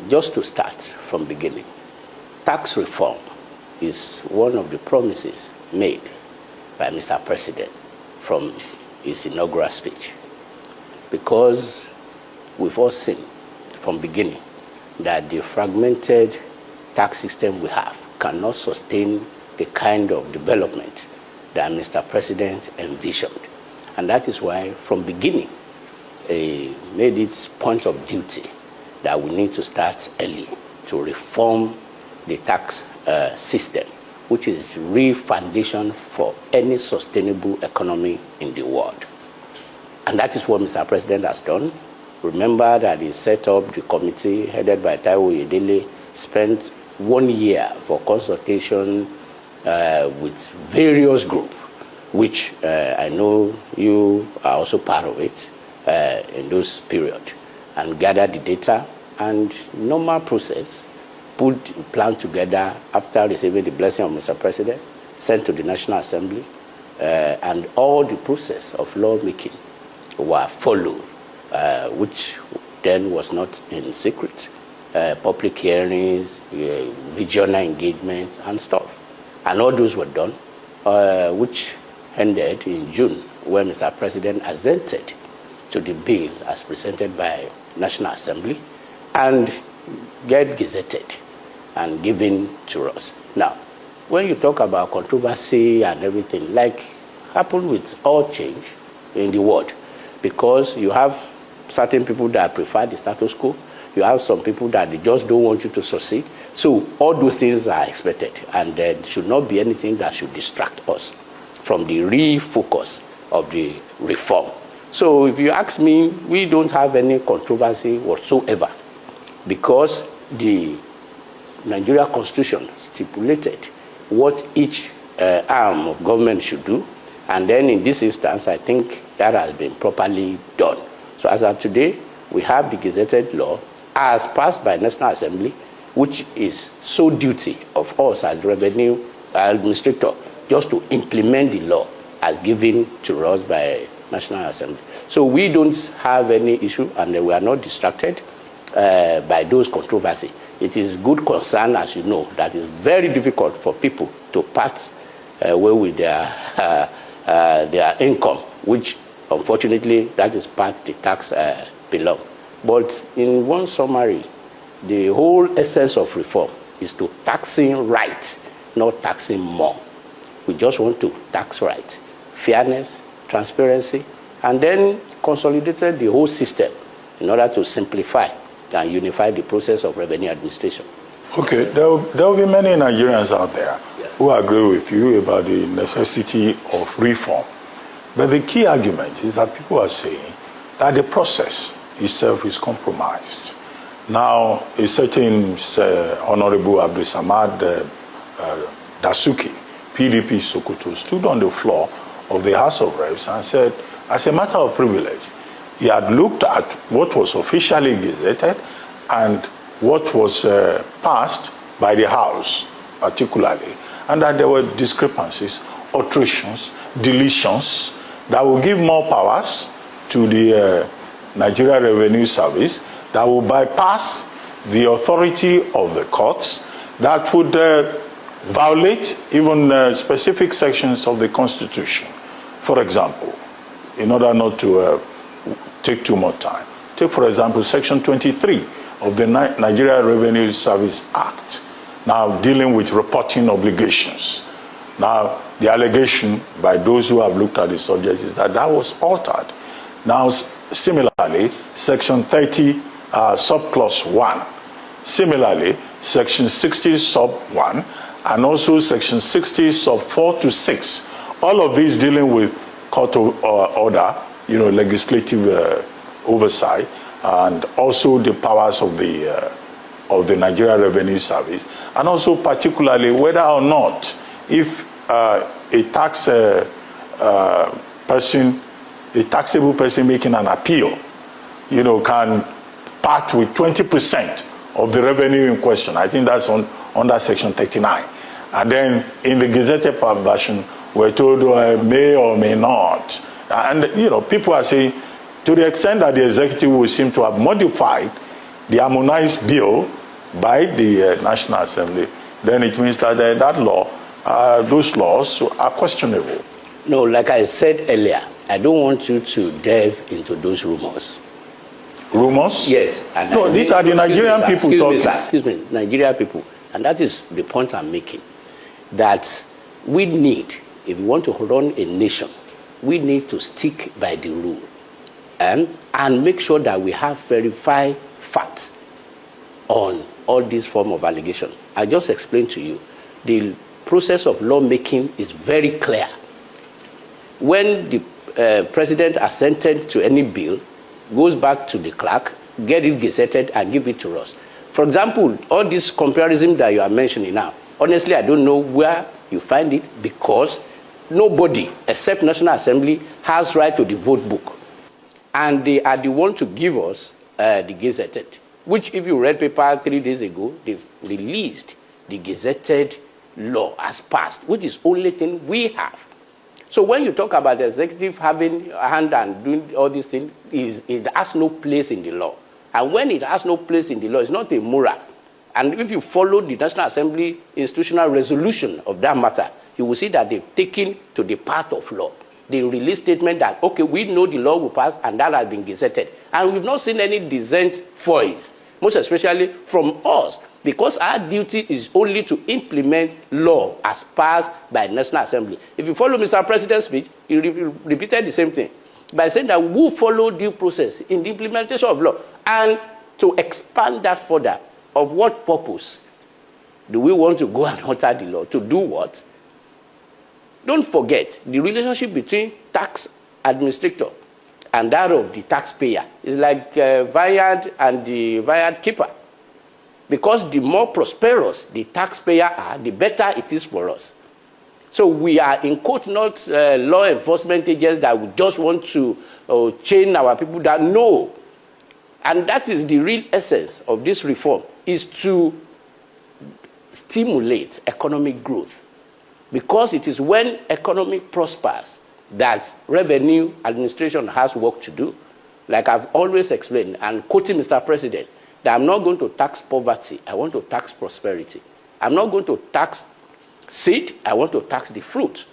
just to start from beginning, tax reform is one of the promises made by Mr. President from his inaugural speech, because we've all seen from beginning that the fragmented tax system we have cannot sustain the kind of development that Mr. President envisioned. And that is why from beginning made its point of duty that we need to start early to reform the tax system, which is the real foundation for any sustainable economy in the world. And that is what Mr. President has done. Remember that he set up the committee headed by Taiwo Yedele, spent 1 year for consultation with various groups, which I know you are also part of it in those periods, and gathered the data and normal process, put a plan together after receiving the blessing of Mr. President, sent to the National Assembly, and all the process of lawmaking were followed, which then was not in secret. Public hearings, regional engagement, and stuff. And all those were done, which ended in June, when Mr. President assented to the bill as presented by National Assembly and get gazetted and given to us. Now, when you talk about controversy and everything, like happened with all change in the world, because you have certain people that prefer the status quo, you have some people that they just don't want you to succeed. So all those things are expected, and there should not be anything that should distract us from the real focus of the reform. So if you ask me, we don't have any controversy whatsoever, because the Nigeria Constitution stipulated what each arm of government should do, and then in this instance, I think that has been properly done. So as of today, we have the gazetted law as passed by National Assembly, which is sole duty of us as revenue administrator just to implement the law as given to us by National Assembly. So we don't have any issue, and we are not distracted by those controversies. It is good concern, as you know, that is very difficult for people to part away with their income, which unfortunately that is part the tax belong. But in one summary, the whole essence of reform is to taxing right, not taxing more. We just want to tax right, fairness, transparency, and then consolidated the whole system in order to simplify and unify the process of revenue administration. Okay, there will be many Nigerians out there who agree with you about the necessity of reform. But the key argument is that people are saying that the process itself is compromised. Now, a certain Honorable Abdul Samad Dasuki, PDP Sokoto, stood on the floor of the House of Reps and said, as a matter of privilege, he had looked at what was officially gazetted and what was passed by the House, particularly, and that there were discrepancies, alterations, deletions that will give more powers to the Nigeria Revenue Service, that will bypass the authority of the courts, that would violate even specific sections of the Constitution. For example, in order not to take too much time, take for example Section 23 of the Nigeria Revenue Service Act, now dealing with reporting obligations. Now, the allegation by those who have looked at the subject is that that was altered. Now, similarly, Section 30, subclause 1. Similarly, Section 60, sub 1, and also Section 60, sub 4 to 6. All of these dealing with court order, legislative oversight, and also the powers of the Nigeria Revenue Service, and also particularly whether or not if a taxable person making an appeal, can part with 20% of the revenue in question. I think that's under Section 39. And then in the gazetted version, we're told may or may not. And people are saying, to the extent that the executive will seem to have modified the harmonized bill by the National Assembly, then it means that that law, those laws are questionable. No, like I said earlier, I don't want you to delve into those rumors. Rumors? Yes. And no, these are the Nigerian people talking. Excuse me, Nigerian people. And that is the point I'm making. That we need, if we want to run a nation, we need to stick by the rule and make sure that we have verified facts on all these form of allegation. I just explained to you, the process of lawmaking is very clear. When the president assented to any bill, goes back to the clerk, get it gazetted, and give it to us. For example, all this comparison that you are mentioning now, honestly, I don't know where you find it, because nobody except National Assembly has right to the vote book. And they are the one to give us the gazetted, which if you read paper 3 days ago, they've released the gazetted law as passed, which is the only thing we have. So when you talk about the executive having a hand and doing all these things, it has no place in the law. And when it has no place in the law, it's not a moral. And if you follow the National Assembly institutional resolution of that matter, you will see that they've taken to the part of law. They release statement that, okay, we know the law will pass and that has been gazetted. And we've not seen any dissent for it, most especially from us, because our duty is only to implement law as passed by National Assembly. If you follow Mr. President's speech, he repeated the same thing by saying that we will follow due process in the implementation of law. And to expand that further, of what purpose do we want to go and alter the law? To do what? Don't forget, the relationship between tax administrator and that of the taxpayer is like vineyard and the vineyard keeper. Because the more prosperous the taxpayer are, the better it is for us. So we are in quote not law enforcement agents that we just want to chain our people down. No. And that is the real essence of this reform, is to stimulate economic growth. Because it is when economy prospers that revenue administration has work to do. Like I've always explained, and quoting Mr. President, that I'm not going to tax poverty, I want to tax prosperity. I'm not going to tax seed, I want to tax the fruit.